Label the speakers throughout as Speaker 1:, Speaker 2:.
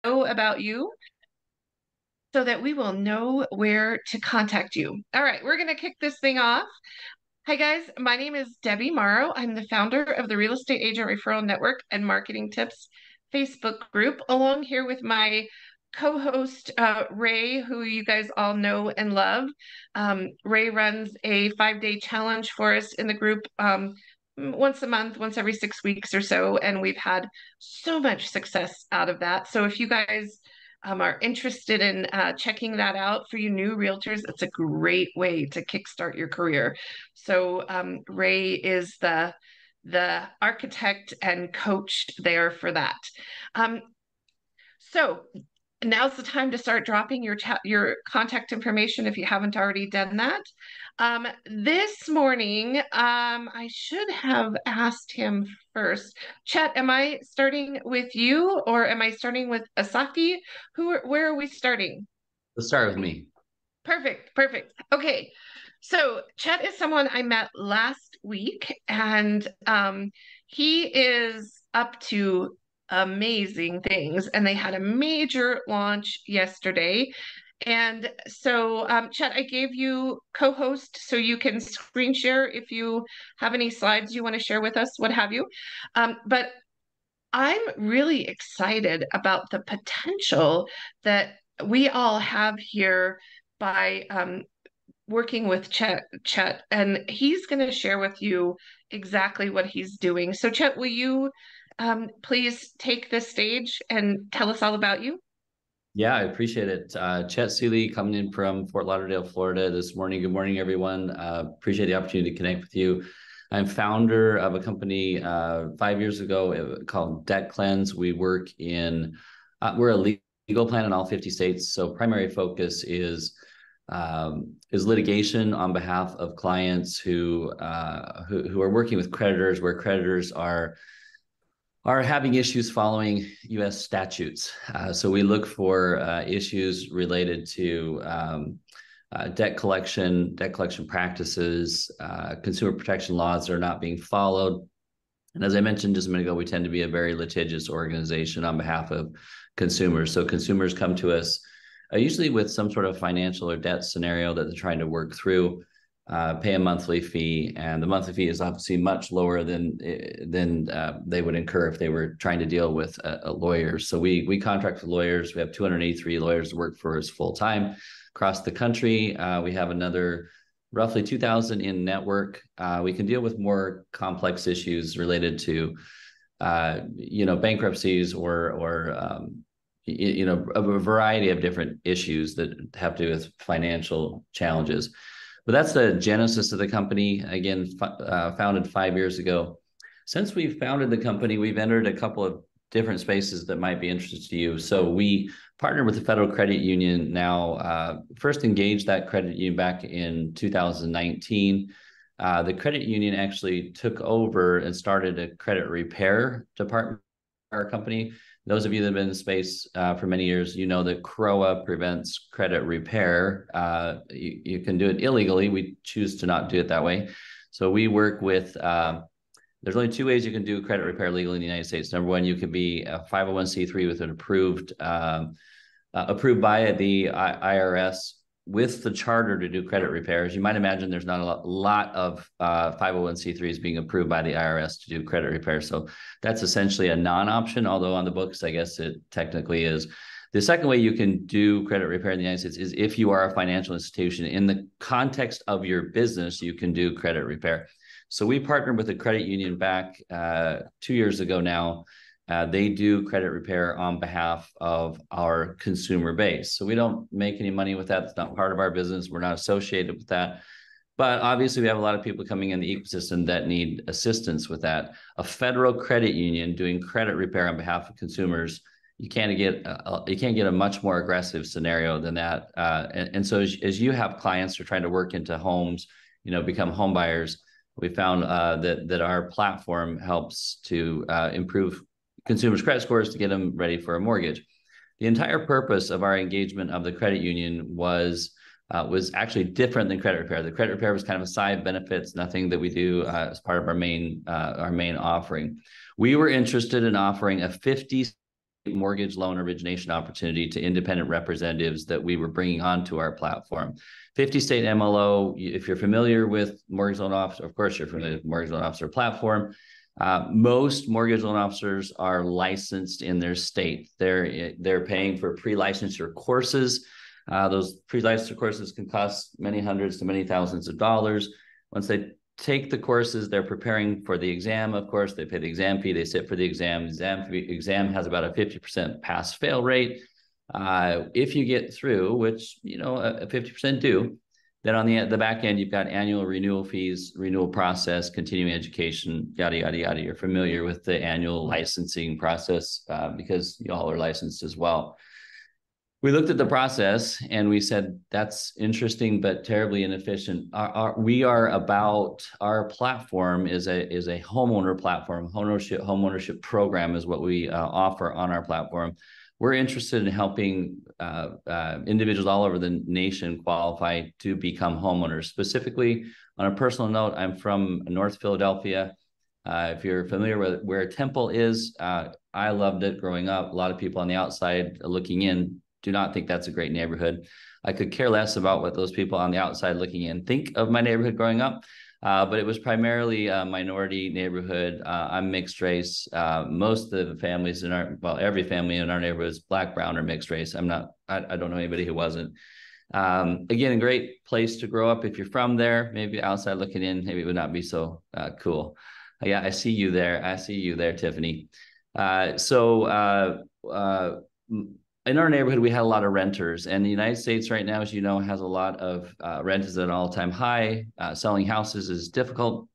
Speaker 1: about you so that we will know where to contact you. All right, we're going to kick this thing off. Hi, guys. My name is Debbie Morrow. I'm the founder of the Real Estate Agent Referral Network and Marketing Tips Facebook group, along here with my co-host, Ray, who you guys all know and love. Ray runs a 5-day challenge for us in the group once a month, once every 6 weeks or so, and we've had so much success out of that. So if you guys are interested in checking that out for you new realtors, it's a great way to kickstart your career. So Ray is the architect and coach there for that. So now's the time to start dropping your contact information if you haven't already done that. This morning, I should have asked him first. Chet, am I starting with you or am I starting with Asaki? Where are we starting?
Speaker 2: Let's start with me.
Speaker 1: Perfect, perfect. Okay. So Chet is someone I met last week, and he is up to amazing things. And they had a major launch yesterday. And so, Chet, I gave you co-host so you can screen share if you have any slides you want to share with us, what have you. But I'm really excited about the potential that we all have here by working with Chet, and he's going to share with you exactly what he's doing. So, Chet, will you please take the stage and tell us all about you?
Speaker 2: Yeah, I appreciate it. Chet Seeley coming in from Fort Lauderdale, Florida this morning. Good morning, everyone. Appreciate the opportunity to connect with you. I'm founder of a company 5 years ago called Debt Cleanse. We work we're a legal plan in all 50 states. So primary focus is litigation on behalf of clients who are working with creditors, where creditors are having issues following U.S. statutes. So we look for issues related to debt collection practices, consumer protection laws that are not being followed. And as I mentioned just a minute ago, we tend to be a very litigious organization on behalf of consumers. So consumers come to us usually with some sort of financial or debt scenario that they're trying to work through. Pay a monthly fee, and the monthly fee is obviously much lower than they would incur if they were trying to deal with a lawyer. So we contract with lawyers. We have 283 lawyers that work for us full time across the country. We have another roughly 2,000 in network. We can deal with more complex issues related to bankruptcies or a variety of different issues that have to do with financial challenges. But that's the genesis of the company. Again, founded 5 years ago. Since we've founded the company, we've entered a couple of different spaces that might be interesting to you. So we partnered with the Federal Credit Union now, first engaged that credit union back in 2019. The credit union actually took over and started a credit repair department for our company. Those of you that have been in the space for many years, you know that CROA prevents credit repair. You can do it illegally. We choose to not do it that way. So we work with, there's only two ways you can do credit repair legally in the United States. Number one, you can be a 501c3 with an approved by the IRS with the charter to do credit repairs. You might imagine there's not a lot of 501c3s being approved by the IRS to do credit repair. So that's essentially a non-option, although on the books, I guess it technically is. The second way you can do credit repair in the United States is if you are a financial institution. In the context of your business, you can do credit repair. So we partnered with a credit union back 2 years ago now. They do credit repair on behalf of our consumer base. So we don't make any money with that. It's not part of our business. We're not associated with that. But obviously, we have a lot of people coming in the ecosystem that need assistance with that. A federal credit union doing credit repair on behalf of consumers, you can't get a much more aggressive scenario than that. And so as you have clients who are trying to work into homes, become home buyers, we found that our platform helps to improve consumers' credit scores to get them ready for a mortgage. The entire purpose of our engagement of the credit union was actually different than credit repair. The credit repair was kind of a side benefit. It's nothing that we do as part of our main offering. We were interested in offering a 50 mortgage loan origination opportunity to independent representatives that we were bringing onto our platform. 50 state MLO, if you're familiar with mortgage loan officer, of course you're familiar with mortgage loan officer platform. Most mortgage loan officers are licensed in their state. They're paying for pre-licensure courses. Those pre-licensure courses can cost many hundreds to many thousands of dollars. Once they take the courses, they're preparing for the exam. Of course, they pay the exam fee, they sit for the exam. Exam has about a 50% pass-fail rate. If you get through, which, you know, a 50% do, then on the back end, you've got annual renewal fees, renewal process, continuing education, yada, yada, yada. You're familiar with the annual licensing process because y'all are licensed as well. We looked at the process and we said, that's interesting, but terribly inefficient. Our platform is a homeowner platform. Homeownership program is what we offer on our platform. We're interested in helping individuals all over the nation qualify to become homeowners. Specifically, on a personal note, I'm from North Philadelphia. If you're familiar with where Temple is, I loved it growing up. A lot of people on the outside looking in do not think that's a great neighborhood. I could care less about what those people on the outside looking in think of my neighborhood growing up, but it was primarily a minority neighborhood. I'm mixed race. Most of the families in every family in our neighborhood is black, brown, or mixed race. I don't know anybody who wasn't. Again, a great place to grow up. If you're from there, maybe outside looking in, maybe it would not be so cool. Yeah, I see you there. I see you there, Tiffany. In our neighborhood, we had a lot of renters, and the United States right now, as you know, has a lot of rent is at an all-time high. Selling houses is difficult,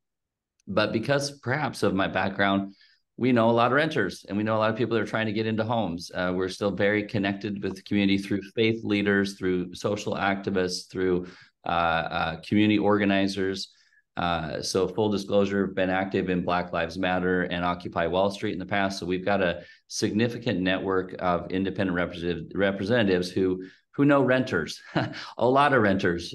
Speaker 2: but because perhaps of my background, we know a lot of renters, and we know a lot of people that are trying to get into homes. We're still very connected with the community through faith leaders, through social activists, through community organizers. So full disclosure, been active in Black Lives Matter and Occupy Wall Street in the past. So we've got a significant network of independent representatives who know renters, a lot of renters.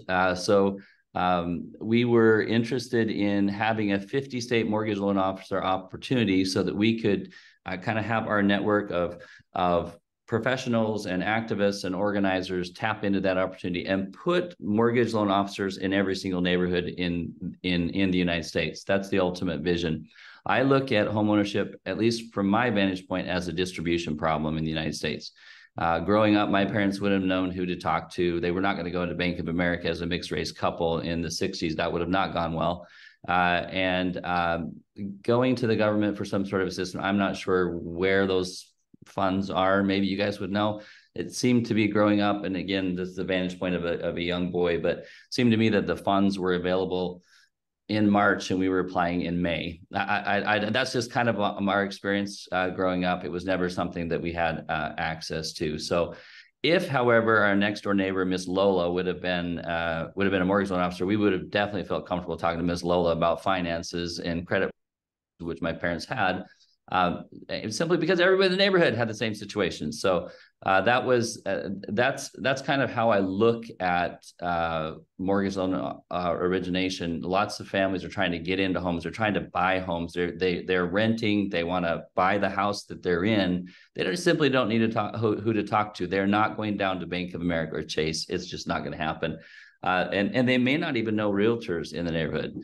Speaker 2: We were interested in having a 50-state mortgage loan officer opportunity so that we could kind of have our network of professionals and activists and organizers tap into that opportunity and put mortgage loan officers in every single neighborhood in the United States. That's the ultimate vision. I look at homeownership, at least from my vantage point, as a distribution problem in the United States. Growing up, my parents would have known who to talk to. They were not going to go into Bank of America as a mixed race couple in the 60s. That would have not gone well. Going to the government for some sort of assistance, I'm not sure where those funds are. Maybe you guys would know. It seemed to be growing up, and again, this is the vantage point of a young boy, but it seemed to me that the funds were available in March and we were applying in May. That's just kind of our experience growing up. It was never something that we had access to. So if, however, our next door neighbor, Miss Lola, would have been a mortgage loan officer, we would have definitely felt comfortable talking to Miss Lola about finances and credit, which my parents had. Simply because everybody in the neighborhood had the same situation. So that's kind of how I look at mortgage loan origination. Lots of families are trying to get into homes. They're trying to buy homes. They're renting. They want to buy the house that they're in. They simply don't need to talk who to talk to. They're not going down to Bank of America or Chase. It's just not going to happen. And they may not even know realtors in the neighborhood.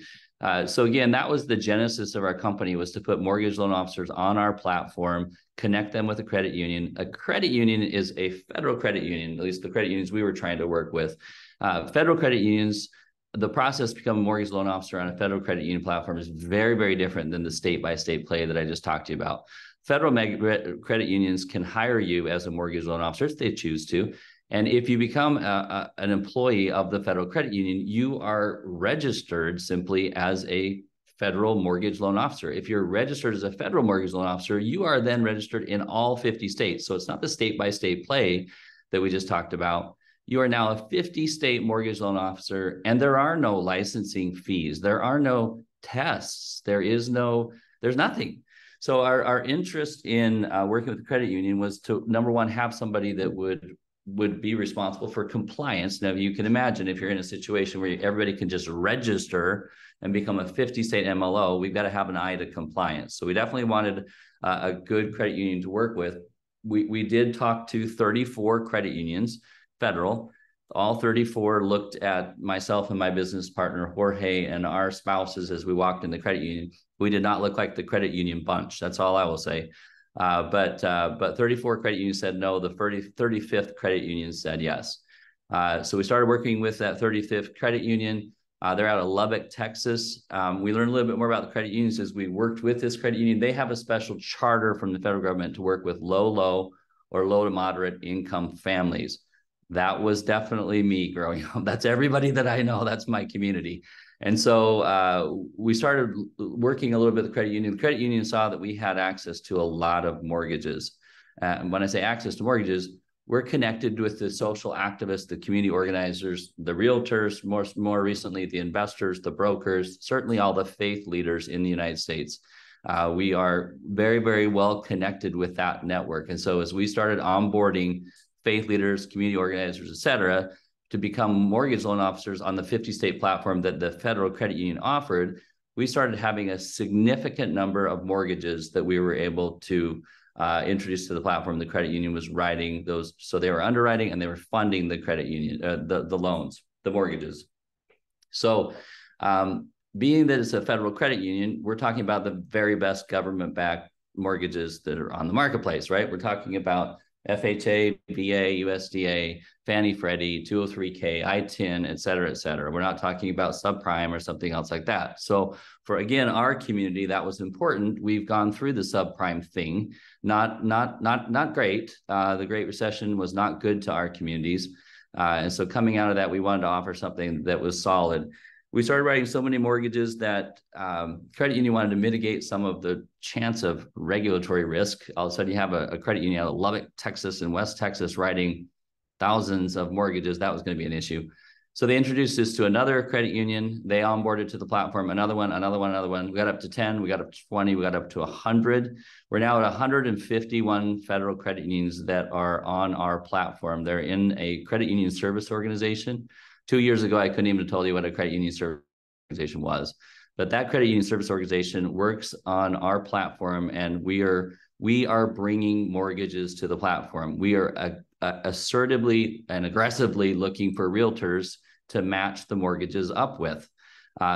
Speaker 2: So again, that was the genesis of our company, was to put mortgage loan officers on our platform, connect them with a credit union. A credit union is a federal credit union, at least the credit unions we were trying to work with. Federal credit unions, the process to become a mortgage loan officer on a federal credit union platform is very, very different than the state-by-state play that I just talked to you about. Federal credit unions can hire you as a mortgage loan officer if they choose to. And if you become an employee of the federal credit union, you are registered simply as a federal mortgage loan officer. If you're registered as a federal mortgage loan officer, you are then registered in all 50 states. So it's not the state-by-state play that we just talked about. You are now a 50-state mortgage loan officer, and there are no licensing fees. There are no tests. There's nothing. So our interest in working with the credit union was to, number one, have somebody that would be responsible for compliance. Now, you can imagine if you're in a situation where everybody can just register and become a 50-state MLO, we've got to have an eye to compliance. So we definitely wanted a good credit union to work with. we did talk to 34 credit unions, federal. All 34 looked at myself and my business partner, Jorge, and our spouses as we walked in the credit union. We did not look like the credit union bunch. That's all I will say. But 34 credit unions said no. The 35th credit union said yes. So we started working with that 35th credit union. They're out of Lubbock, Texas. We learned a little bit more about the credit unions as we worked with this credit union. They have a special charter from the federal government to work with low or low to moderate income families. That was definitely me growing up. That's everybody that I know. That's my community. And so we started working a little bit with the credit union. The credit union saw that we had access to a lot of mortgages. And when I say access to mortgages, we're connected with the social activists, the community organizers, the realtors, more recently, the investors, the brokers, certainly all the faith leaders in the United States. We are very, very well connected with that network. And so as we started onboarding faith leaders, community organizers, et cetera, to become mortgage loan officers on the 50-state platform that the federal credit union offered, we started having a significant number of mortgages that we were able to introduce to the platform. The credit union was writing those. So they were underwriting and they were funding the credit union, the loans, the mortgages. So being that it's a federal credit union, we're talking about the very best government-backed mortgages that are on the marketplace, right? We're talking about FHA, VA, USDA, Fannie, Freddie, 203K, I-10, et cetera, et cetera. We're not talking about subprime or something else like that. So for, again, our community, that was important. We've gone through the subprime thing, not great. The Great Recession was not good to our communities. And so coming out of that, we wanted to offer something that was solid. We started writing so many mortgages that credit union wanted to mitigate some of the chance of regulatory risk. All of a sudden you have a credit union out of Lubbock, Texas and West Texas writing thousands of mortgages. That was going to be an issue. So they introduced us to another credit union. They onboarded to the platform, another one. We got up to 10, we got up to 20, we got up to 100. We're now at 151 federal credit unions that are on our platform. They're in a credit union service organization. 2 years ago, I couldn't even have told you what a credit union service organization was. But that credit union service organization works on our platform, and we are bringing mortgages to the platform. We are assertively and aggressively looking for realtors to match the mortgages up with.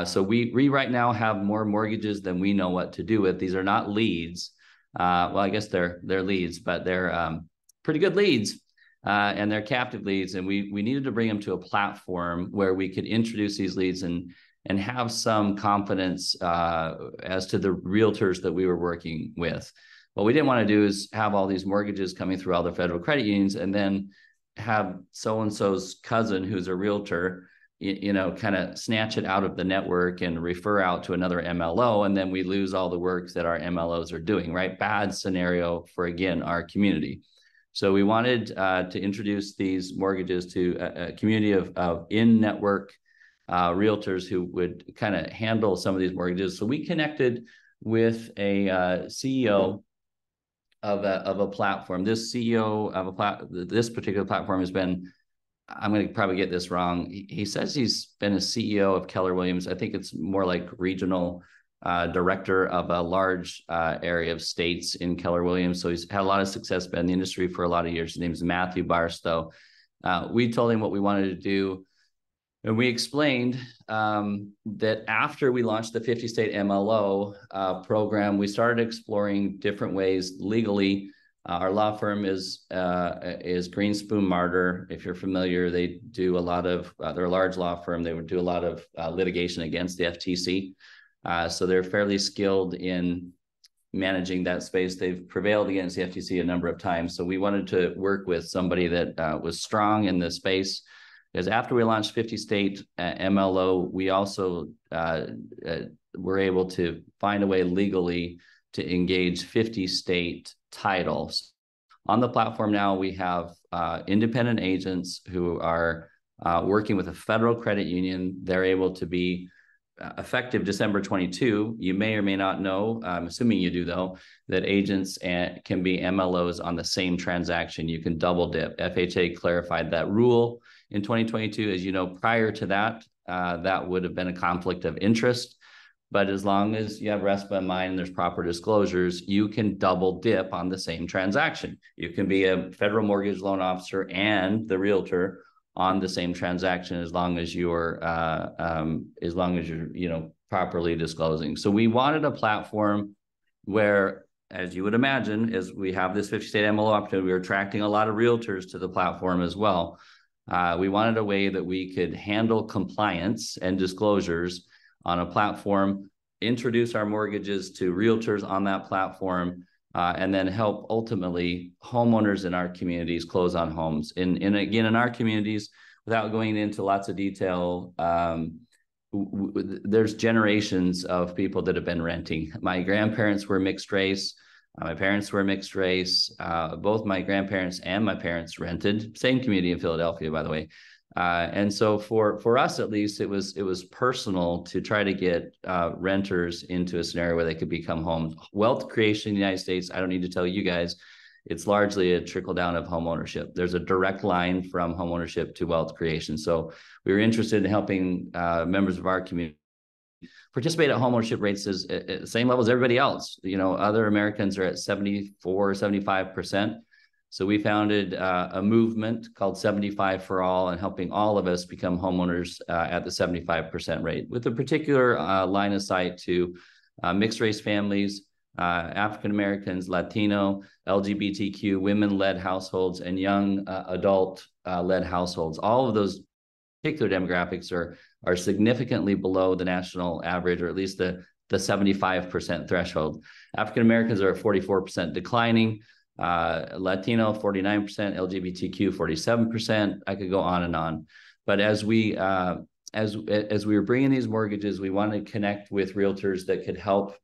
Speaker 2: So we right now have more mortgages than we know what to do with. These are not leads. Well, I guess they're leads, but they're pretty good leads. And they're captive leads, and we needed to bring them to a platform where we could introduce these leads and have some confidence as to the realtors that we were working with. What we didn't want to do is have all these mortgages coming through all the federal credit unions and then have so-and-so's cousin who's a realtor, kind of snatch it out of the network and refer out to another MLO, and then we lose all the work that our MLOs are doing, right? Bad scenario for, again, our community. So we wanted to introduce these mortgages to a community of in-network realtors who would kind of handle some of these mortgages. So we connected with a CEO of a platform. This CEO of this particular platform has been, I'm going to probably get this wrong. He says he's been a CEO of Keller Williams. I think it's more like regional director of a large area of states in Keller Williams. So he's had a lot of success, been in the industry for a lot of years. His name is Matthew Barstow. We told him what we wanted to do. And we explained that after we launched the 50-state MLO program, we started exploring different ways legally. Our law firm is Greenspoon Marder. If you're familiar, they do a lot of, they're a large law firm. They would do a lot of litigation against the FTC. So they're fairly skilled in managing that space. They've prevailed against the FTC a number of times. So we wanted to work with somebody that was strong in the space. Because after we launched 50-state MLO, we also were able to find a way legally to engage 50-state titles. On the platform now, we have independent agents who are working with a federal credit union. They're able to be effective December 22. You may or may not know, I'm assuming you do though, that agents can be MLOs on the same transaction. You can double dip. FHA clarified that rule in 2022. As you know, prior to that, that would have been a conflict of interest. But as long as you have RESPA in mind and there's proper disclosures, you can double dip on the same transaction. You can be a federal mortgage loan officer and the realtor on the same transaction as long as you're properly disclosing. So we wanted a platform where, as you would imagine, as we have this 50-state MLO opportunity, we're attracting a lot of realtors to the platform as well. We wanted a way that we could handle compliance and disclosures on a platform, introduce our mortgages to realtors on that platform, and then help ultimately homeowners in our communities close on homes. Again, in our communities, without going into lots of detail, there's generations of people that have been renting. My grandparents were mixed race. My parents were mixed race. Both my grandparents and my parents rented. Same community in Philadelphia, by the way. And so for us, at least, it was personal to try to get renters into a scenario where they could become homes. Wealth creation in the United States, I don't need to tell you guys, it's largely a trickle down of home ownership. There's a direct line from home ownership to wealth creation. So we were interested in helping members of our community participate at home ownership rates at the same level as everybody else. Other Americans are at 74, 75%. So we founded a movement called 75 for All, and helping all of us become homeowners at the 75% rate, with a particular line of sight to mixed race families, African Americans, Latino, LGBTQ, women-led households, and young adult-led households. All of those particular demographics are significantly below the national average, or at least the 75% threshold. African Americans are at 44%, declining. Latino 49%, LGBTQ 47%. I could go on and on. But as we were bringing these mortgages, we wanted to connect with realtors that could help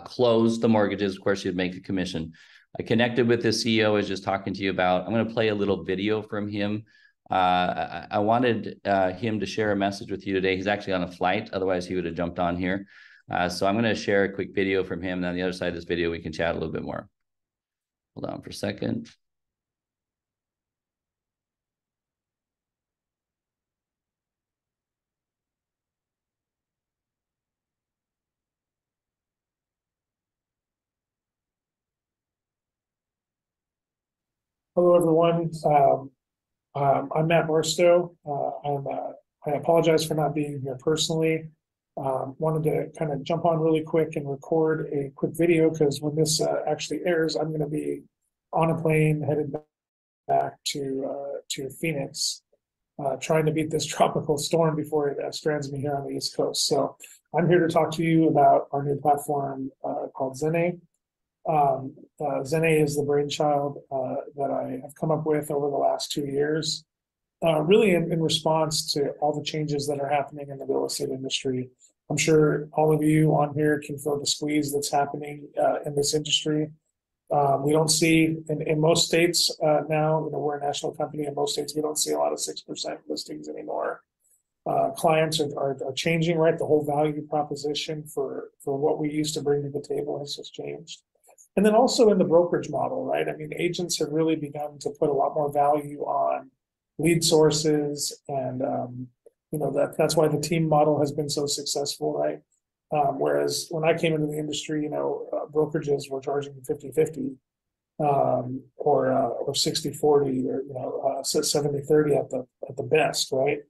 Speaker 2: close the mortgages. Of course, you'd make a commission. I connected with the CEO I was just talking to you about. I'm going to play a little video from him. I wanted him to share a message with you today. He's actually on a flight. Otherwise, he would have jumped on here. So I'm going to share a quick video from him. And on the other side of this video, we can chat a little bit more. Hold on for a second.
Speaker 3: Hello, everyone. I'm Matt Barstow. I apologize for not being here personally. Wanted to kind of jump on really quick and record a quick video, because when this actually airs, I'm going to be on a plane headed back to Phoenix, trying to beat this tropical storm before it strands me here on the East Coast. So I'm here to talk to you about our new platform called Zene. Zene is the brainchild that I have come up with over the last 2 years, really in response to all the changes that are happening in the real estate industry. I'm sure all of you on here can feel the squeeze that's happening in this industry. We don't see in most states now, we're a national company. In most states, we don't see a lot of 6% listings anymore. Clients are changing, right? The whole value proposition for what we used to bring to the table has just changed. And then also in the brokerage model, right? I mean, agents have really begun to put a lot more value on lead sources, and that's why the team model has been so successful, right? Whereas when I came into the industry, brokerages were charging 50-50, or 60-40, or 70-30 at the best, right?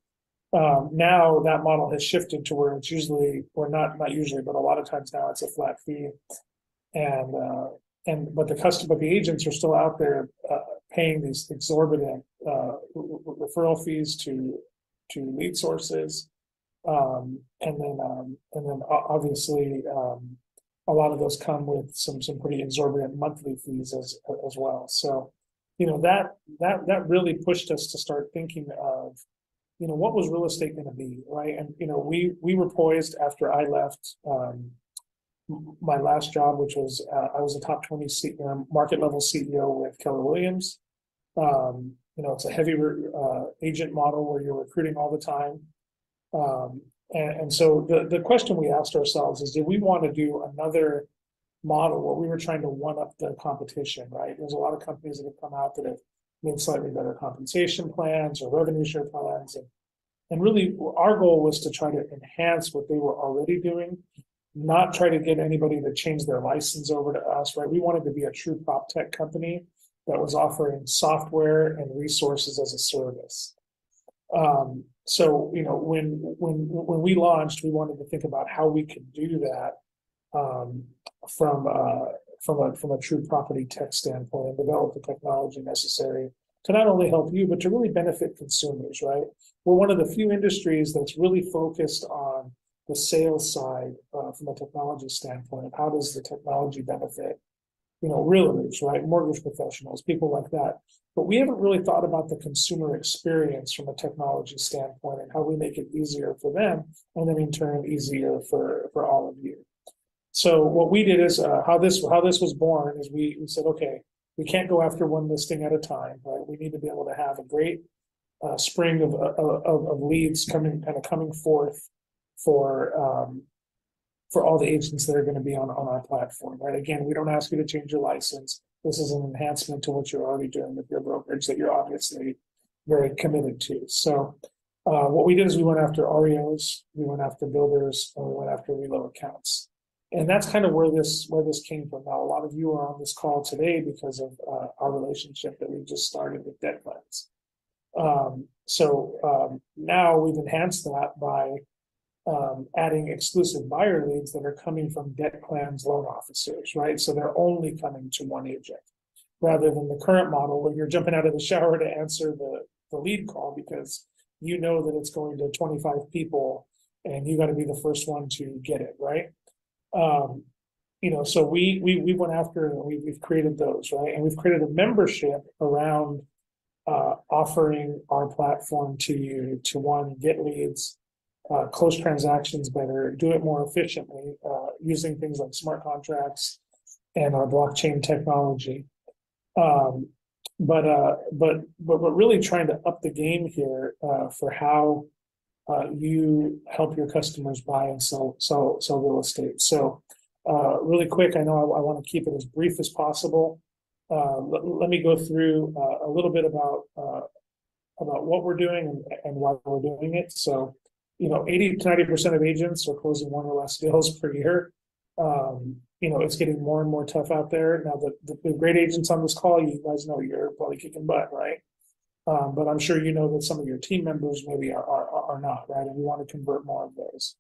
Speaker 3: Now that model has shifted to where it's usually, or not usually, but a lot of times now it's a flat fee. But the agents are still out there paying these exorbitant referral fees to lead sources, and then obviously a lot of those come with some pretty exorbitant monthly fees as well. So that really pushed us to start thinking of what was real estate going to be, right? And we were poised after I left my last job, which was I was a top 20 market level CEO with Keller Williams. It's a heavy agent model where you're recruiting all the time. And so the question we asked ourselves is, did we want to do another model where we were trying to one up the competition, right? There's a lot of companies that have come out that have made slightly better compensation plans or revenue share plans. And really, our goal was to try to enhance what they were already doing, not try to get anybody to change their license over to us, right? We wanted to be a true prop tech company that was offering software and resources as a service. So, you know, when we launched, we wanted to think about how we could do that from a true property tech standpoint, and develop the technology necessary to not only help you, but to really benefit consumers, right? We're one of the few industries that's really focused on the sales side from a technology standpoint. How does the technology benefit, you know, realtors, right? Mortgage professionals, people like that. But we haven't really thought about the consumer experience from a technology standpoint and how we make it easier for them, and then in turn easier for all of you. So what we did is how this was born is we said, okay, we can't go after one listing at a time, right? We need to be able to have a great spring of leads coming forth for all the agents that are going to be on our platform, right? Again, we don't ask you to change your license. This is an enhancement to what you're already doing with your brokerage that you're obviously very committed to. So what we did is we went after REOs, we went after builders, and we went after reload accounts. And that's kind of where this came from. Now, a lot of you are on this call today because of our relationship that we just started with Debt Cleanse. Now we've enhanced that by adding exclusive buyer leads that are coming from Debt Cleanse loan officers, right? So they're only coming to one agent, rather than the current model where you're jumping out of the shower to answer the lead call because you know that it's going to 25 people and you got to be the first one to get it, right? You know, so we went after and we've created those, right? And we've created a membership around offering our platform to you to, one, get leads, close transactions better, do it more efficiently, using things like smart contracts and our blockchain technology. But really trying to up the game here for how you help your customers buy and sell real estate. So really quick, I know I want to keep it as brief as possible. Let me go through a little bit about what we're doing and why we're doing it. So, you know, 80 to 90% of agents are closing one or less deals per year. You know, it's getting more and more tough out there. Now, the great agents on this call, you guys know you're probably kicking butt, right? But I'm sure you know that some of your team members maybe are not, right? And we want to convert more of those.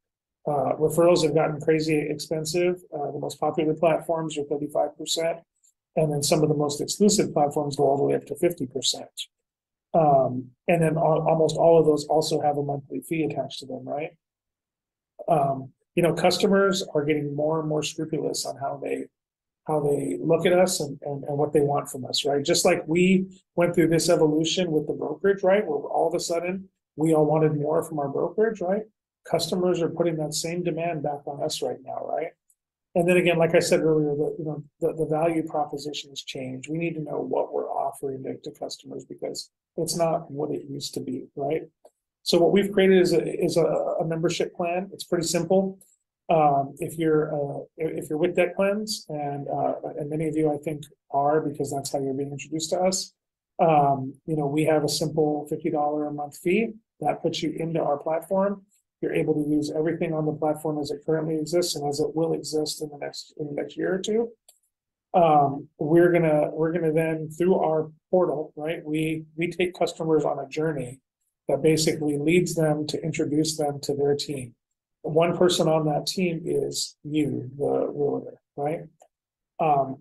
Speaker 3: Referrals have gotten crazy expensive. The most popular platforms are 35%. And then some of the most exclusive platforms go all the way up to 50%. And then almost all of those also have a monthly fee attached to them, right? You know, customers are getting more and more scrupulous on how they look at us and what they want from us, right? Just like we went through this evolution with the brokerage, right? Where all of a sudden we all wanted more from our brokerage, right? Customers are putting that same demand back on us right now, right? And then again, like I said earlier, the value proposition has changed. We need to know what we're offering to customers because it's not what it used to be, right? So what we've created is a membership plan. It's pretty simple. If you're with Debt Cleanse, and many of you I think are because that's how you're being introduced to us. You know, we have a simple $50 a month fee that puts you into our platform. You're able to use everything on the platform as it currently exists and as it will exist in the next year or two. We're gonna then, through our portal, right? We take customers on a journey that basically leads them to introduce them to their team. One person on that team is you, the realtor, right?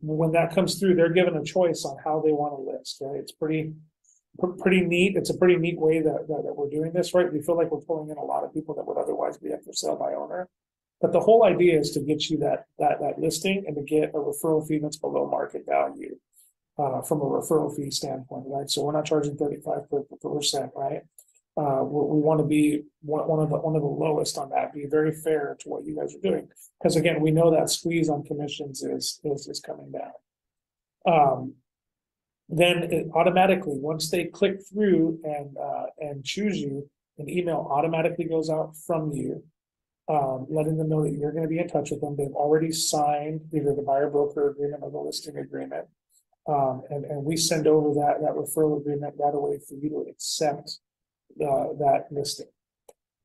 Speaker 3: When that comes through, they're given a choice on how they want to list, right? It's pretty neat. It's a pretty neat way that we're doing this, right? We feel like we're pulling in a lot of people that would otherwise be up for sale by owner. But the whole idea is to get you that listing and to get a referral fee that's below market value from a referral fee standpoint, right? So we're not charging 35%, right? We want to be one of the lowest on that, be very fair to what you guys are doing. Because again, we know that squeeze on commissions is coming down. Then it automatically, once they click through and choose you, an email automatically goes out from you, letting them know that you're going to be in touch with them. They've already signed either the buyer broker agreement or the listing agreement. And we send over that referral agreement right away for you to accept that listing.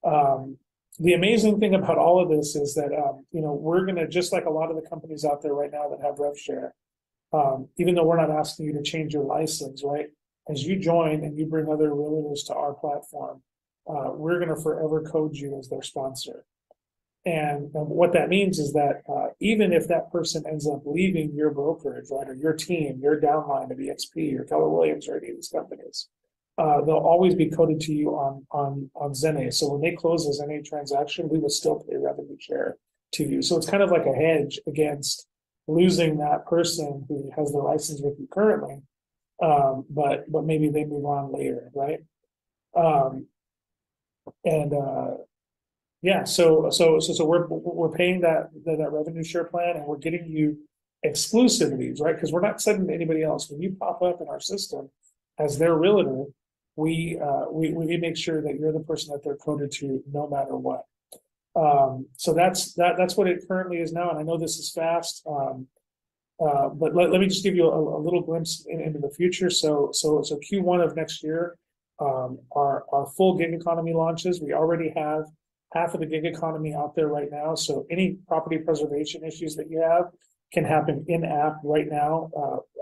Speaker 3: The amazing thing about all of this is that, we're going to, just like a lot of the companies out there right now that have rev share, even though we're not asking you to change your license, right? As you join and you bring other realtors to our platform, we're going to forever code you as their sponsor. And what that means is that even if that person ends up leaving your brokerage, right, or your team, your downline of EXP or Keller Williams or any of these companies, they'll always be coded to you on Zenna. So when they close a Zenna transaction, we will still pay revenue share to you. So it's kind of like a hedge against losing that person who has the license with you currently, but maybe they move on later, right? Yeah, so we're paying that revenue share plan, and we're getting you exclusivities, right? Because we're not sending to anybody else. When you pop up in our system as their realtor, we make sure that you're the person that they're coded to no matter what. So that's what it currently is now, and I know this is fast. But let me just give you a little glimpse into the future. So Q1 of next year, our full gig economy launches. We already have half of the gig economy out there right now. So any property preservation issues that you have can happen in app right now.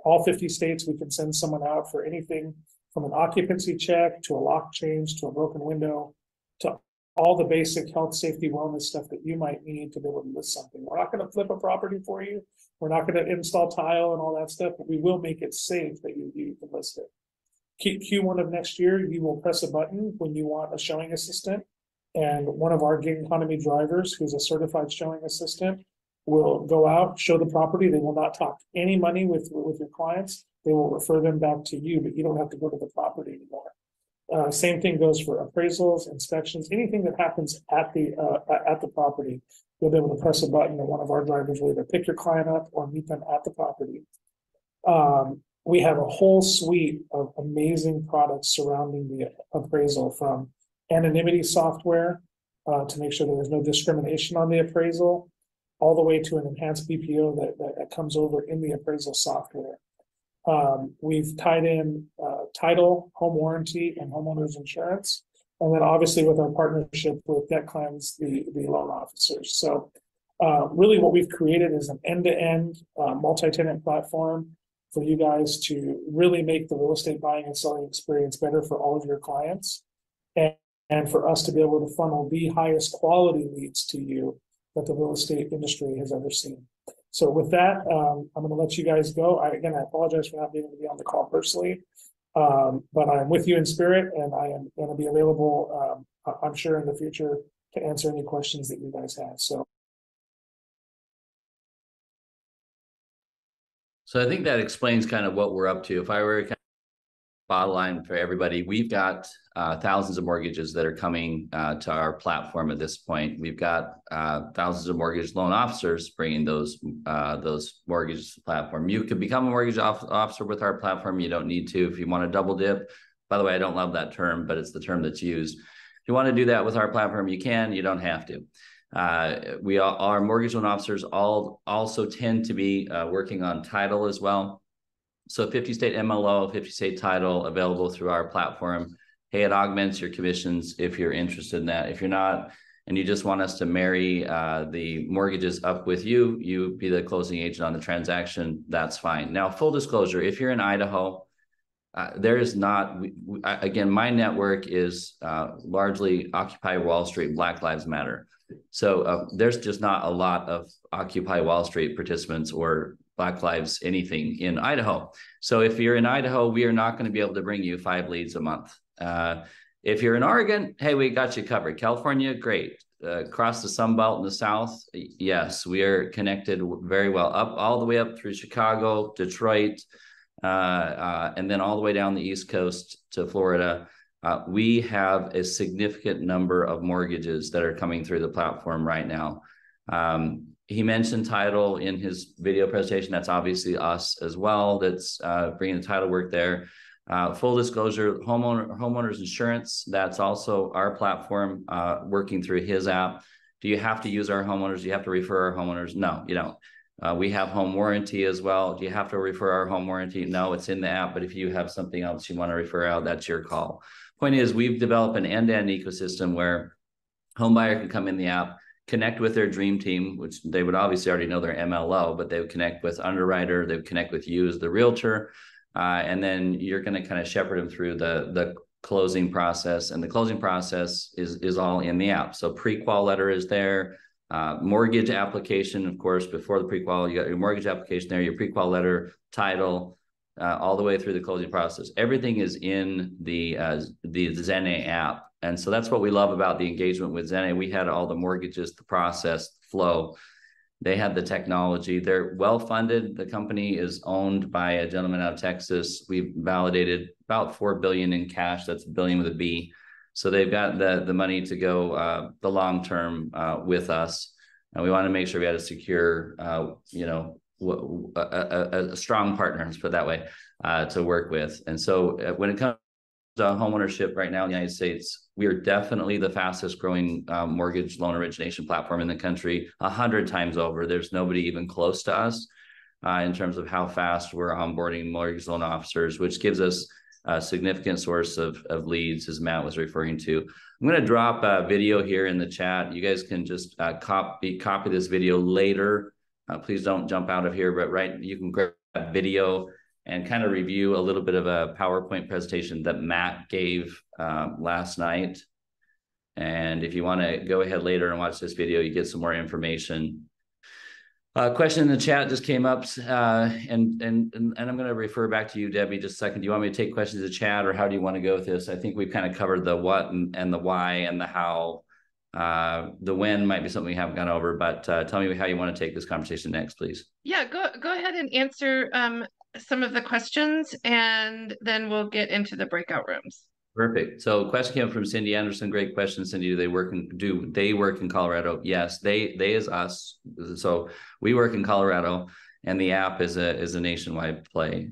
Speaker 3: All 50 states, we can send someone out for anything from an occupancy check to a lock change to a broken window to all the basic health, safety, wellness stuff that you might need to be able to list something. We're not going to flip a property for you. We're not going to install tile and all that stuff, but we will make it safe that you can list it. Q1 of next year, you will press a button when you want a showing assistant, and one of our gig economy drivers, who's a certified showing assistant, will go out, show the property. They will not talk any money with your clients. They will refer them back to you, but you don't have to go to the property anymore. Same thing goes for appraisals, inspections, anything that happens at the property. You'll be able to press a button, and one of our drivers will either pick your client up or meet them at the property. We have a whole suite of amazing products surrounding the appraisal, from anonymity software to make sure that there's no discrimination on the appraisal, all the way to an enhanced BPO that comes over in the appraisal software. We've tied in title, home warranty, and homeowners insurance. And then obviously with our partnership with Debt Cleanse, the loan officers. So really what we've created is an end-to-end multi-tenant platform for you guys to really make the real estate buying and selling experience better for all of your clients. And for us to be able to funnel the highest quality leads to you that the real estate industry has ever seen. So with that, I'm going to let you guys go. I apologize for not being able to be on the call personally, but I'm with you in spirit, and I am going to be available, I'm sure, in the future to answer any questions that you guys have.
Speaker 2: So I think that explains kind of what we're up to. If I were kind of bottom line for everybody, we've got thousands of mortgages that are coming to our platform at this point. We've got thousands of mortgage loan officers bringing those mortgages to the platform. You could become a mortgage officer with our platform. You don't need to. If you want to double dip, by the way, I don't love that term, but it's the term that's used. If you want to do that with our platform, you can. You don't have to. Our mortgage loan officers also tend to be working on title as well. So 50 state MLO, 50 state title available through our platform. Hey, it augments your commissions if you're interested in that. If you're not, and you just want us to marry the mortgages up with you, you be the closing agent on the transaction, that's fine. Now, full disclosure, if you're in Idaho, there is not, again, my network is largely Occupy Wall Street, Black Lives Matter. So there's just not a lot of Occupy Wall Street participants or Black Lives anything in Idaho. So if you're in Idaho, we are not going to be able to bring you 5 leads a month. If you're in Oregon, hey, we got you covered. California, great. Across the Sun Belt in the South, yes, we are connected very well, up all the way up through Chicago, Detroit, and then all the way down the East Coast to Florida. We have a significant number of mortgages that are coming through the platform right now. He mentioned title in his video presentation. That's obviously us as well. That's bringing the title work there. Full disclosure, homeowners insurance, that's also our platform working through his app. Do you have to use our homeowners? Do you have to refer our homeowners? No, you don't. We have home warranty as well. Do you have to refer our home warranty? No, it's in the app. But if you have something else you want to refer out, that's your call. Point is, we've developed an end-to-end ecosystem where Home buyer can come in the app, connect with their dream team, which they would obviously already know their MLO, but they would connect with underwriter, they would connect with you as the realtor, and then you're going to kind of shepherd them through the closing process. And the closing process is all in the app. So pre-qual letter is there, mortgage application, of course, before the pre-qual, you got your mortgage application there, your pre-qual letter, title, all the way through the closing process. Everything is in the Zenni app. And so that's what we love about the engagement with Zenni. We had all the mortgages, the process, flow. They had the technology. They're well-funded. The company is owned by a gentleman out of Texas. We've validated about $4 billion in cash. That's a billion with a B. So they've got the money to go the long term with us. And we want to make sure we had a secure, a strong partner, let's put it that way, to work with. And so when it comes to homeownership right now in the United States, we are definitely the fastest growing mortgage loan origination platform in the country, 100 times over. There's nobody even close to us in terms of how fast we're onboarding mortgage loan officers, which gives us a significant source of leads, as Matt was referring to. I'm going to drop a video here in the chat. You guys can just copy this video later. Please don't jump out of here, but you can grab that video and kind of review a little bit of a PowerPoint presentation that Matt gave last night. And if you want to go ahead later and watch this video, you get some more information. Question in the chat just came up, and I'm going to refer back to you, Debbie, just a second. Do you want me to take questions in the chat, or how do you want to go with this? I think we've kind of covered the what and the why and the how. The when might be something we haven't gone over, but tell me how you want to take this conversation next, please.
Speaker 1: Yeah, go ahead and answer some of the questions, and then we'll get into the breakout rooms.
Speaker 2: Perfect. So question came from Cindy Anderson. Great question, Cindy. Do they work in Colorado? Yes, they is us. So we work in Colorado, and the app is a nationwide play.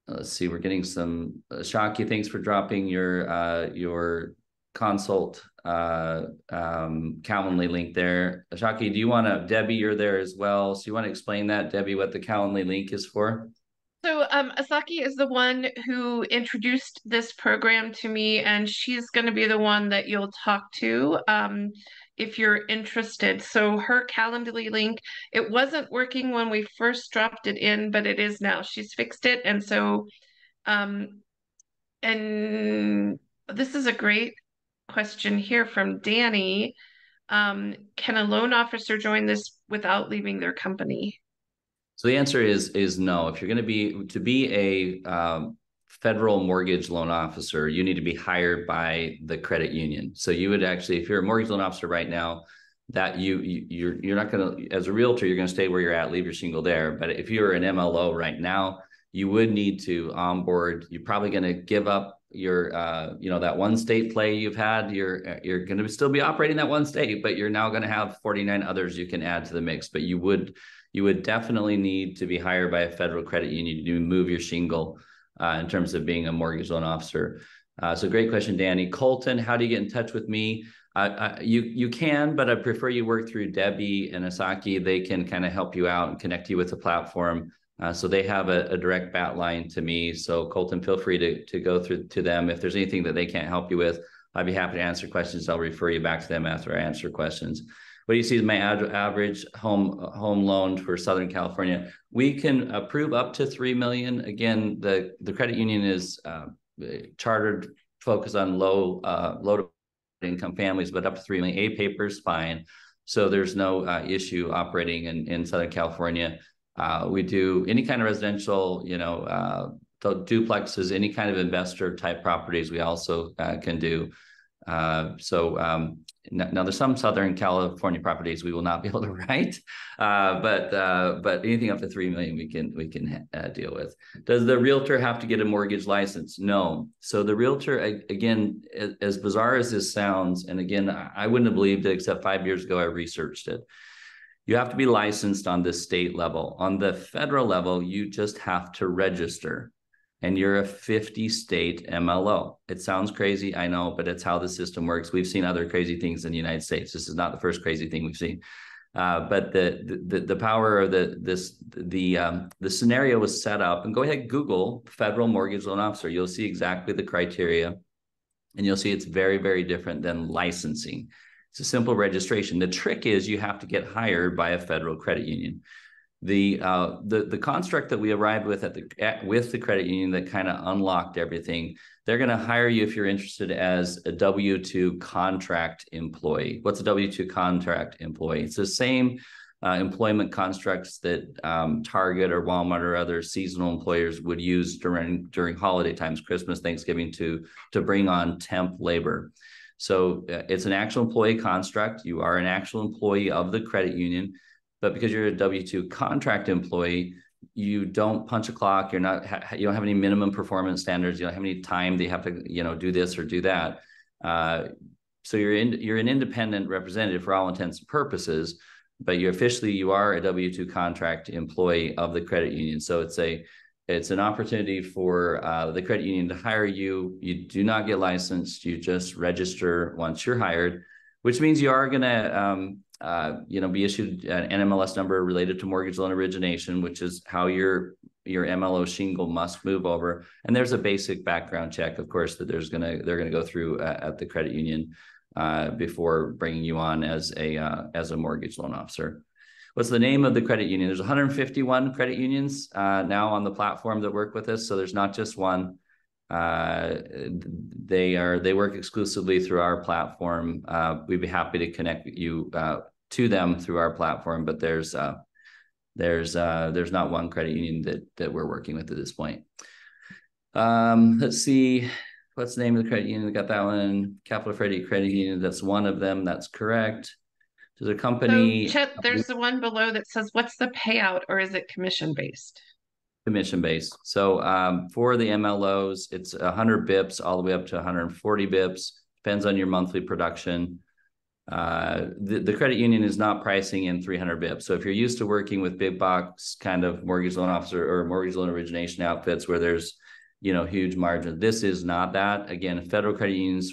Speaker 2: Let's see, we're getting some Shaki. Thanks for dropping your consult Calendly link there. Shaki, do you want to, Debbie, you're there as well. So you want to explain that, Debbie, what the Calendly link is for?
Speaker 1: So Asaki is the one who introduced this program to me, and she's going to be the one that you'll talk to if you're interested. So her Calendly link, it wasn't working when we first dropped it in, but it is now. She's fixed it. And so, and this is a great question here from Danny. Can a loan officer join this without leaving their company?
Speaker 2: So the answer is no. If you're going to be a federal mortgage loan officer, you need to be hired by the credit union. So you would actually, if you're a mortgage loan officer right now, that you're not going to, as a realtor, you're going to stay where you're at, leave your shingle there. But if you're an MLO right now, you would need to onboard. You're probably going to give up your that one state play you've had. You're going to still be operating that one state, but you're now going to have 49 others you can add to the mix. But you would definitely need to be hired by a federal credit union to move your shingle in terms of being a mortgage loan officer. So great question, Danny. Colton, how do you get in touch with me? You can, but I prefer you work through Debbie and Asaki. They can kind of help you out and connect you with the platform. So they have a direct bat line to me. So Colton, feel free to go through to them. If there's anything that they can't help you with, I'd be happy to answer questions. I'll refer you back to them after I answer questions. What do you see as my average home loan for Southern California? We can approve up to $3 million. Again, the credit union is chartered, focused on low income families, but up to $3 million. A paper is fine. So there's no issue operating in Southern California. We do any kind of residential, duplexes, any kind of investor type properties we also can do. Now there's some Southern California properties we will not be able to write, but anything up to $3 million we can deal with. Does the realtor have to get a mortgage license? No. So the realtor, again, as bizarre as this sounds, and again, I wouldn't have believed it except 5 years ago I researched it. You have to be licensed on the state level. On the federal level, you just have to register. And you're a 50-state MLO. It sounds crazy, I know, but it's how the system works. We've seen other crazy things in the United States. This is not the first crazy thing we've seen. But the power of the scenario was set up. And go ahead, Google federal mortgage loan officer. You'll see exactly the criteria. And you'll see it's very, very different than licensing. It's a simple registration. The trick is you have to get hired by a federal credit union. The construct that we arrived with with the credit union that kind of unlocked everything, they're going to hire you if you're interested as a W-2 contract employee. What's a W-2 contract employee? It's the same employment constructs that Target or Walmart or other seasonal employers would use during holiday times, Christmas, Thanksgiving, to bring on temp labor. So it's an actual employee construct. You are an actual employee of the credit union, but because you're a W-2 contract employee, you don't punch a clock. You don't have any minimum performance standards. You don't have any time that you have to, do this or do that. So you're an independent representative for all intents and purposes, but you are a W-2 contract employee of the credit union. So it's an opportunity for the credit union to hire you. You do not get licensed. You just register once you're hired, which means you are going to be issued an NMLS number related to mortgage loan origination, which is how your MLO shingle must move over. And there's a basic background check, of course, that they're going to go through at the credit union before bringing you on as a mortgage loan officer. What's the name of the credit union? There's 151 credit unions now on the platform that work with us. So there's not just one. They work exclusively through our platform. We'd be happy to connect you to them through our platform, but there's not one credit union that we're working with at this point. Let's see, what's the name of the credit union? We got that one, Capital Freddie Credit Union. That's one of them. That's correct. There's a company.
Speaker 1: So Chet, there's the one below that says, what's the payout, or is it commission based?
Speaker 2: Commission based. So for the MLOs, it's 100 bips all the way up to 140 bips. Depends on your monthly production. The credit union is not pricing in 300 bips. So if you're used to working with big box kind of mortgage loan officer or mortgage loan origination outfits where there's huge margins, this is not that. Again, federal credit unions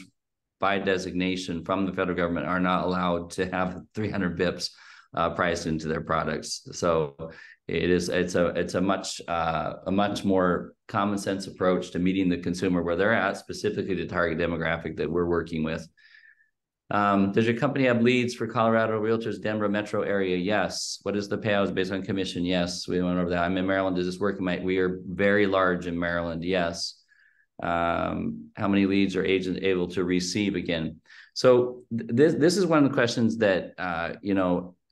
Speaker 2: by designation from the federal government are not allowed to have 300 bips priced into their products. So it's a much more common sense approach to meeting the consumer where they're at, specifically the target demographic that we're working with. Does your company have leads for Colorado Realtors, Denver metro area? Yes. What is the payout based on commission? Yes. We went over that. I'm in Maryland. Does this work? We are very large in Maryland. Yes. How many leads are agents able to receive again? So this is one of the questions that,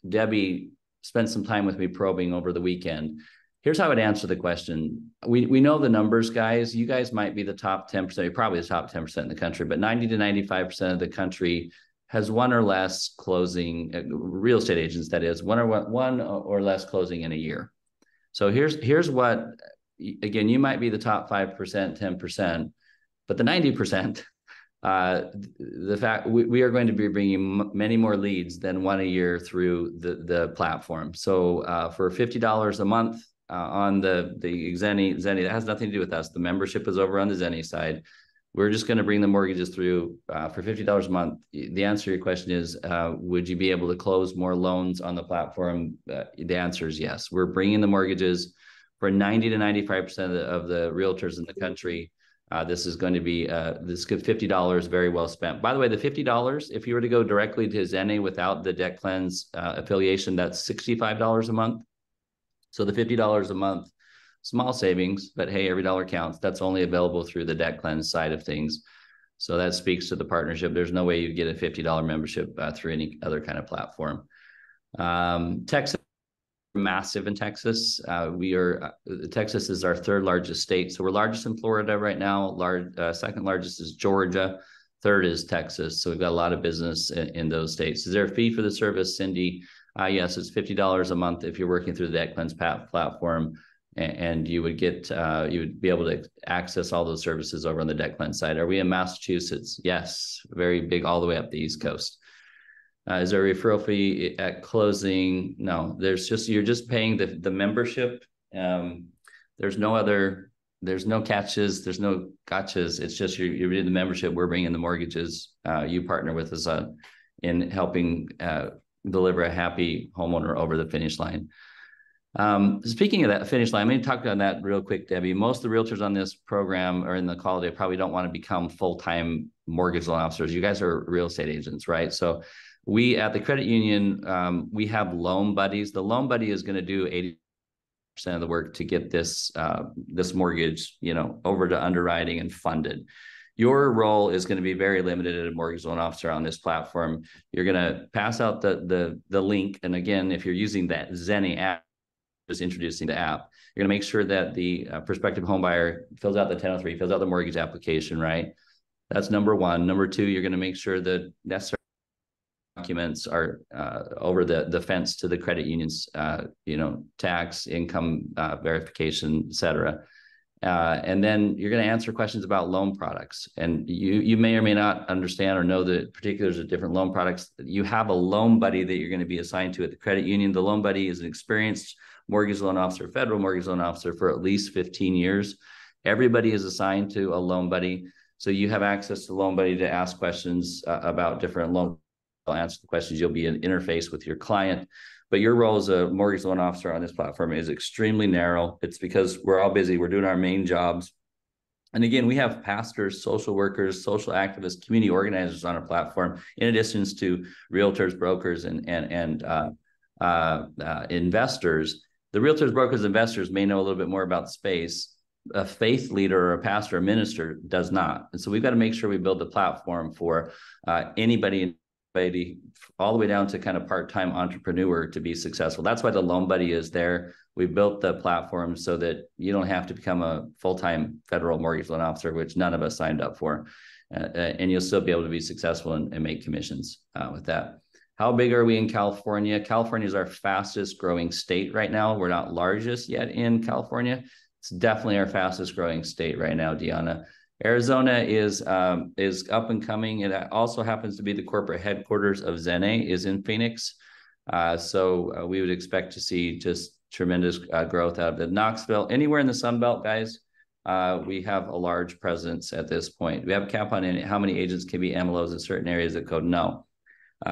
Speaker 2: Debbie spent some time with me probing over the weekend. Here's how I'd answer the question. We know the numbers, guys. You guys might be the top 10%. You're probably the top 10% in the country, but 90 to 95% of the country has one or less closing, real estate agents, that is, one or less closing in a year. So here's what, again, you might be the top 5%, 10%, but the 90%, the fact we are going to be bringing many more leads than one a year through the platform. So for $50 a month on the Zenni, that has nothing to do with us. The membership is over on the Zenni side. We're just going to bring the mortgages through for $50 a month. The answer to your question is, would you be able to close more loans on the platform? The answer is yes. We're bringing the mortgages for 90 to 95% of the realtors in the country. This is going to be this $50 very well spent. By the way, the $50, if you were to go directly to Zenni without the Debt Cleanse affiliation, that's $65 a month. So the $50 a month, small savings, but hey, every dollar counts. That's only available through the Debt Cleanse side of things. So that speaks to the partnership. There's no way you get a $50 membership through any other kind of platform. Texas, massive in Texas. Texas is our third largest state. So we're largest in Florida right now. Second largest is Georgia. Third is Texas. So we've got a lot of business in those states. Is there a fee for the service, Cindy? Yes, it's $50 a month if you're working through the Debt Cleanse platform, and you would be able to access all those services over on the Debt Cleanse side. Are we in Massachusetts? Yes, very big, all the way up the East Coast. Is there a referral fee at closing? No, you're just paying the membership. There's no catches, there's no gotchas. It's just you're in the membership. We're bringing the mortgages. You partner with us in helping deliver a happy homeowner over the finish line. Speaking of that finish line, I'm going to talk about that real quick, Debbie. Most of the realtors on this program or in the call today probably don't want to become full-time mortgage loan officers. You guys are real estate agents, right? So we at the credit union, we have loan buddies. The loan buddy is going to do 80% of the work to get this this mortgage, over to underwriting and funded. Your role is going to be very limited as a mortgage loan officer on this platform. You're going to pass out the link, and again, if you're using that Zenni app, just introducing the app, you're going to make sure that the prospective home buyer fills out the 1003, fills out the mortgage application, right? That's number one. Number two, you're going to make sure that necessary documents are over the fence to the credit union's, tax, income verification, et cetera. And then you're going to answer questions about loan products. And you may or may not understand or know the particulars of different loan products. You have a loan buddy that you're going to be assigned to at the credit union. The loan buddy is an experienced mortgage loan officer, federal mortgage loan officer for at least 15 years. Everybody is assigned to a loan buddy. So you have access to loan buddy to ask questions about different loan. They'll answer the questions. You'll be an interface with your client. But your role as a mortgage loan officer on this platform is extremely narrow. It's because we're all busy. We're doing our main jobs. And again, we have pastors, social workers, social activists, community organizers on our platform, in addition to realtors, brokers, and investors. The realtors, brokers, investors may know a little bit more about the space. A faith leader or a pastor or minister does not. And so we've got to make sure we build the platform for anybody all the way down to kind of part-time entrepreneur to be successful. That's why the Loan Buddy is there. We built the platform so that you don't have to become a full-time federal mortgage loan officer, which none of us signed up for. And you'll still be able to be successful and make commissions with that. How big are we in California? California is our fastest growing state right now. We're not largest yet in California. It's definitely our fastest growing state right now, Deanna. Arizona is up and coming. It also happens to be the corporate headquarters of Zenni is in Phoenix. So we would expect to see just tremendous growth out of the Knoxville. Anywhere in the Sun Belt, guys, we have a large presence at this point. We have a cap on how many agents can be MLOs in certain areas of code? No.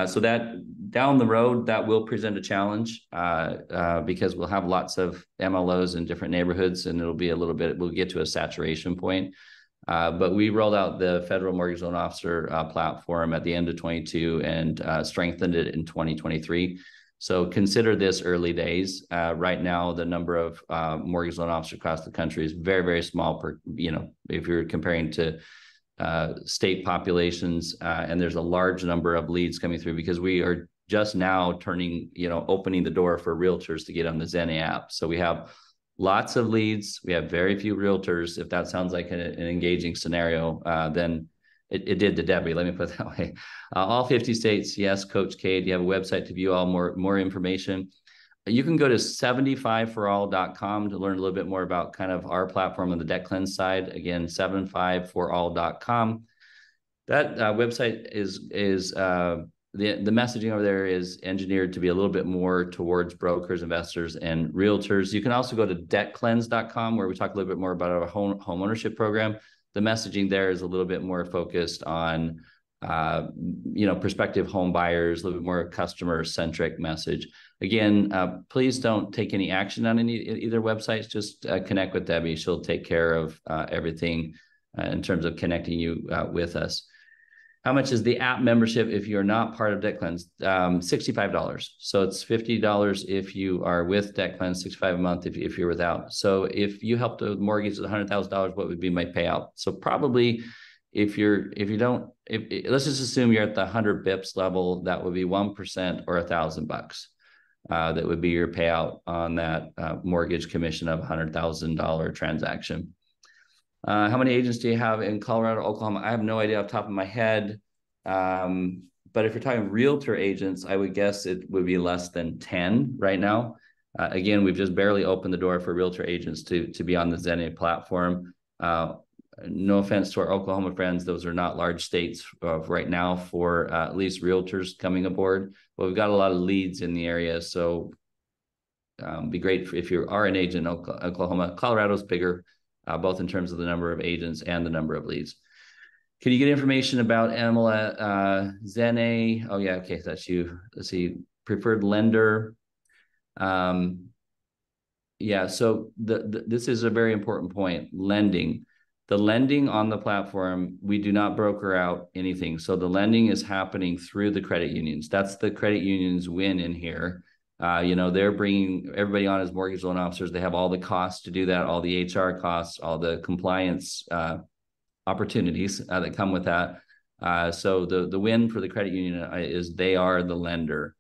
Speaker 2: So that down the road, that will present a challenge because we'll have lots of MLOs in different neighborhoods, and it'll be a little bit, we'll get to a saturation point. But we rolled out the Federal Mortgage Loan Officer platform at the end of 22 and strengthened it in 2023. So consider this early days. Right now, the number of mortgage loan officers across the country is very, very small per, if you're comparing to state populations, and there's a large number of leads coming through because we are just now opening the door for realtors to get on the Zenni app. So we have lots of leads. We have very few realtors. If that sounds like an engaging scenario, then it did to Debbie. Let me put it that way. All 50 states, yes, Coach Cade. You have a website to view all more information. You can go to 75forall.com to learn a little bit more about kind of our platform on the Debt Cleanse side. Again, 75forall.com. That website is the messaging over there is engineered to be a little bit more towards brokers, investors, and realtors. You can also go to debtcleanse.com where we talk a little bit more about our home ownership program. The messaging there is a little bit more focused on prospective home buyers, a little bit more customer-centric message. Again, please don't take any action on either websites. Just connect with Debbie. She'll take care of everything in terms of connecting you with us. How much is the app membership if you're not part of Debt Cleanse? $65. So it's $50 if you are with Debt Cleanse, $65 a month if you're without. So if you helped a mortgage with $100,000, what would be my payout? So probably let's just assume you're at the 100 bips level, that would be 1% or $1,000. That would be your payout on that mortgage commission of $100,000 transaction. How many agents do you have in Colorado, Oklahoma? I have no idea off the top of my head. But if you're talking realtor agents, I would guess it would be less than 10 right now. Again, we've just barely opened the door for realtor agents to be on the Zenni platform. No offense to our Oklahoma friends, those are not large states right now for at least realtors coming aboard. But we've got a lot of leads in the area, so be great if you are an agent in Oklahoma. Colorado's bigger, both in terms of the number of agents and the number of leads. Can you get information about Zenni? Oh, yeah, okay, that's you. Let's see, preferred lender. Yeah, so this is a very important point. Lending. The lending on the platform, we do not broker out anything. So the lending is happening through the credit unions. That's the credit unions win in here. They're bringing everybody on as mortgage loan officers. They have all the costs to do that, all the HR costs, all the compliance opportunities that come with that. So the win for the credit union is they are the lender.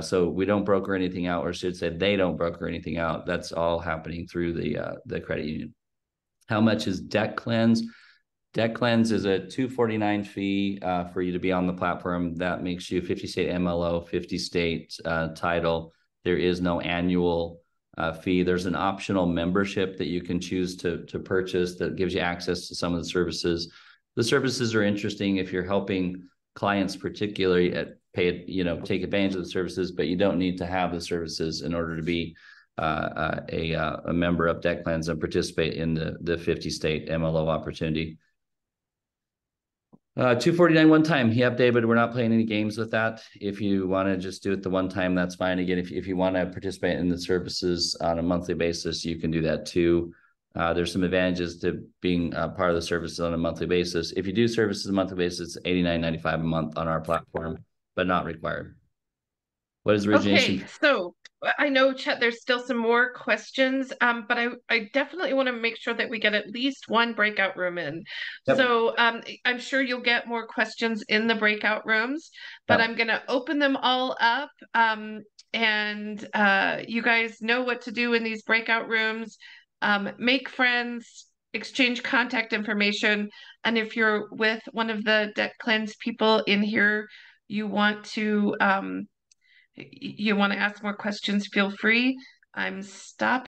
Speaker 2: So we don't broker anything out, or should say they don't broker anything out. That's all happening through the credit union. How much is Debt Cleanse? Debt Cleanse is a $249 fee for you to be on the platform. That makes you 50 state MLO, 50 state title. There is no annual fee. There's an optional membership that you can choose to purchase that gives you access to some of the services. The services are interesting if you're helping clients, particularly take advantage of the services, but you don't need to have the services in order to be a member of Debt Cleanse and participate in the 50 state MLO opportunity. 249 one time. Yep, David, we're not playing any games with that. If you want to just do it the one time, that's fine. Again, if you want to participate in the services on a monthly basis, you can do that too. There's some advantages to being part of the services on a monthly basis. If you do services on a monthly basis, it's $89.95 a month on our platform, but not required. What is origination?
Speaker 1: Okay, so I know, Chet, there's still some more questions, but I definitely want to make sure that we get at least one breakout room in.
Speaker 2: Yep.
Speaker 1: So I'm sure you'll get more questions in the breakout rooms, but
Speaker 2: Yep.
Speaker 1: I'm going to open them all up. And you guys know what to do in these breakout rooms. Make friends, exchange contact information. And if you're with one of the Debt Cleanse people in here, you want to ask more questions, feel free. I'm stopping.